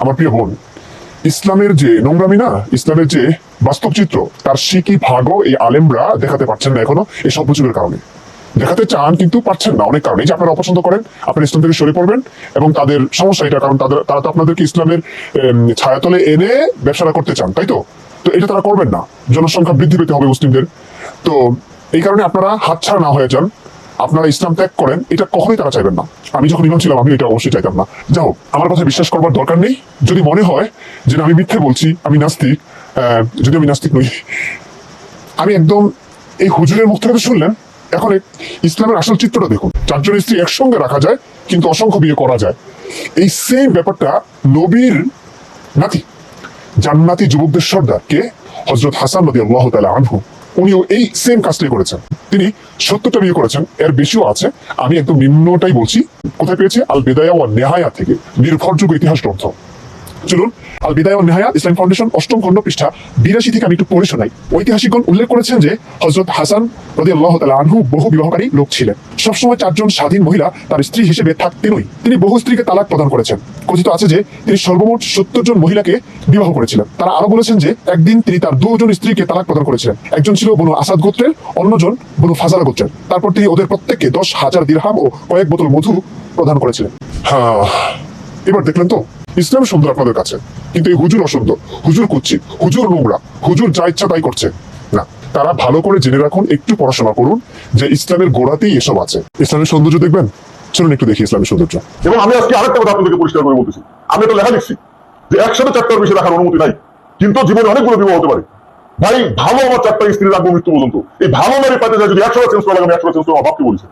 আমার প্রিয় বোন, ইসলামের যে নোংরামি না, ইসলামের যে বাস্তব চিত্র, তার সিকি ভাগও এই আলেমরা দেখাতে পারছেন না এখনো, এই সব প্রচুরের কারণে। দেখাতে চান কিন্তু পারছেন না অনেক কারণে। যে আপনারা অপছন্দ করেন, আপনারা ইসলাম থেকে সরে পড়বেন, এবং তাদের সমস্যা এটা, কারণ তারা তো আপনাদেরকে ইসলামের ছায়াতলে এনে ব্যবসাটা করতে চান, তাই তো? তো এটা তারা করবেন না, জনসংখ্যা বৃদ্ধি পেতে হবে মুসলিমদের। তো এই কারণে আপনারা হাতছাড়া না হয়ে যান, আপনারা ইসলাম ত্যাগ করেন, এটা কখনোই তারা চাইবেন না। আমি যখন ইমাম ছিলাম আমি এটা অবশ্যই চাইতাম না। যাই হোক, আমার কথা বিশ্বাস করবার দরকার নেই। যদি মনে হয় যে আমি মিথ্যে বলছি, আমি নাস্তিক, যদি আমি নাস্তিক নই, আমি একদম এই হুজুরের মুখ থেকে তো শুনলেন। এখন ইসলামের আসল চিত্রটা দেখুন। 4 জন স্ত্রী একসঙ্গে রাখা যায়, কিন্তু অসংখ্য বিয়ে করা যায়। এই সেম ব্যাপারটা নবীর নাতি, জান্নাতি যুবকদের সর্দার কে, হযরত হাসান রাদিয়াল্লাহু তাআলা আনহু, উনিও এই সেম কাজটাই করেছেন। তিনি 70টা বিয়ে করেছেন, এর বেশিও আছে। আমি একদম নিম্নটাই বলছি। কোথায় পেয়েছে? আল বিদায়া ওয়ান নেহায়া থেকে, নির্ভরযোগ্য ইতিহাস গ্রন্থ। চলুন, আল বিদায়া ওয়ান নেহায়া, ইসলাম ফাউন্ডেশন, 8ম খণ্ড, পৃষ্ঠা 82 থেকে আমি একটু পড়ে শোনাই। ঐতিহাসিকগণ উল্লেখ করেছেন যে হযরত হাসান রাদিয়াল্লাহু তাআলা আনহু বহু বিবাহকারী লোক ছিলেন। সবসময় 4 জন স্বাধীন মহিলা তার স্ত্রী হিসেবে থাকতেনই। তিনি বহু স্ত্রীকে তালাক প্রদান করেছেন। কথিত আছে যে তিনি সর্বমোট 70 জন মহিলাকে বিবাহ করেছিলেন। তারা আরো বলেছেন যে একদিন তিনি তার 2 জন স্ত্রীকে তালাক প্রদান করেছিলেন। একজন ছিল বনু আসাদ গোত্রের, অন্যজন বনু ফাজারা গোত্রের। তারপর তিনি ওদের প্রত্যেককে 10,000 দিরহাম ও কয়েক বোতল মধু প্রদান করেছিলেন। হ্যাঁ, এবার দেখলেন তো, ইসলাম সুন্দর আপনাদের কাছে, কিন্তু এই হুজুর অসুন্দর, হুজুর কুচ্ছিত, হুজুর নোংরা, হুজুর যা ইচ্ছা তাই করছে না। তারা ভালো করে জেনে রাখুন, একটু পড়াশোনা করুন যে ইসলামের গোড়াতেই এসব আছে। ইসলামের সৌন্দর্য দেখবেন, চলুন একটু দেখি ইসলামের সৌন্দর্য। এবং আমি আজকে আরেকটা কথা আপনাদেরকে পরিষ্কার করে বলতেছি, আমি একটা লেখা লিখছি যে 104টার বেশি রাখার অনুমতি নাই, কিন্তু জীবনে অনেকগুলো বিবাহ হতে পারে। ভাই, ভালো আমার 4টা স্ত্রী রাখবো মৃত্যু পর্যন্ত। এই ভালো নারী পাইতে যায় যদি 100টা চেঞ্জ করা লাগে, আমি 100টা চেঞ্জ করে আমার বাপকে বলছি।